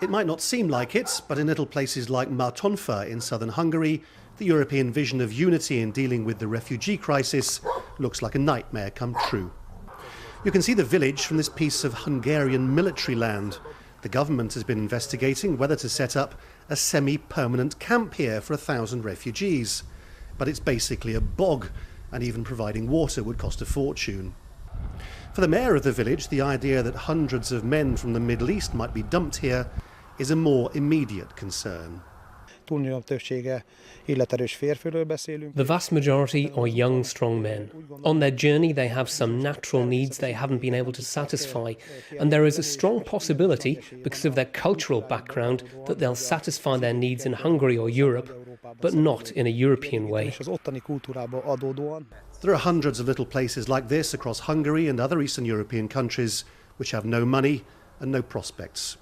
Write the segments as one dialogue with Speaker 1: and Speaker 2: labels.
Speaker 1: It might not seem like it, but in little places like Martonfa in southern Hungary, the European vision of unity in dealing with the refugee crisis looks like a nightmare come true. You can see the village from this piece of Hungarian military land. The government has been investigating whether to set up a semi-permanent camp here for 1,000 refugees. But it's basically a bog, and even providing water would cost a fortune. For the mayor of the village, the idea that hundreds of men from the Middle East might be dumped here is a more immediate concern.
Speaker 2: The
Speaker 3: vast majority are young, strong men. On their journey, they have some natural needs they haven't been able to satisfy, and there is a strong possibility, because of their cultural background, that they'll satisfy their needs in Hungary or Europe, but not in a European way.
Speaker 1: There are hundreds of little places like this across Hungary and other Eastern European countries which have no money and no prospects.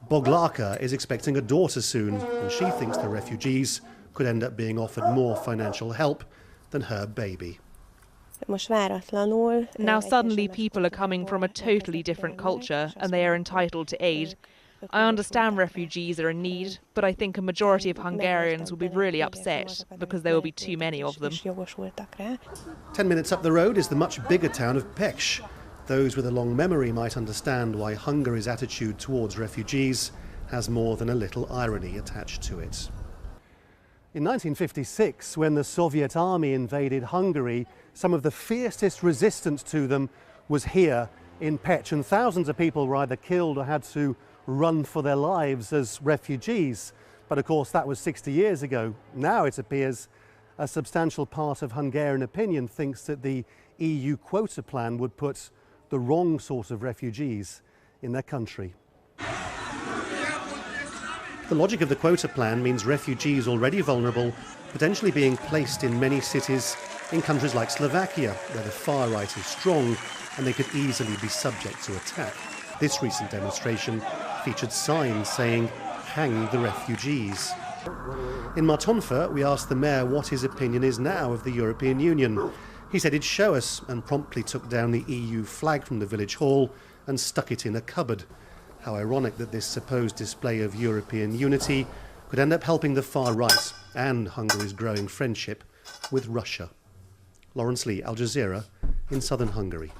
Speaker 1: Boglárka is expecting a daughter soon, and she thinks the refugees could end up being offered more financial help than her baby.
Speaker 4: Now suddenly people are coming from a totally different culture and they are entitled to aid. I understand refugees are in need, but I think a majority of Hungarians will be really upset because there will be too many of them.
Speaker 1: 10 minutes up the road is the much bigger town of Pécs. Those with a long memory might understand why Hungary's attitude towards refugees has more than a little irony attached to it. In 1956, when the Soviet army invaded Hungary, some of the fiercest resistance to them was here in Pécs, and thousands of people were either killed or had to run for their lives as refugees. But of course that was 60 years ago. Now it appears a substantial part of Hungarian opinion thinks that the EU quota plan would put the wrong sort of refugees in their country. The logic of the quota plan means refugees already vulnerable potentially being placed in many cities in countries like Slovakia, where the far right is strong and they could easily be subject to attack. This recent demonstration featured signs saying, "Hang the refugees." In Martonfa, we asked the mayor what his opinion is now of the European Union. He said he'd show us, and promptly took down the EU flag from the village hall and stuck it in a cupboard. How ironic that this supposed display of European unity could end up helping the far right and Hungary's growing friendship with Russia. Lawrence Lee, Al Jazeera, in southern Hungary.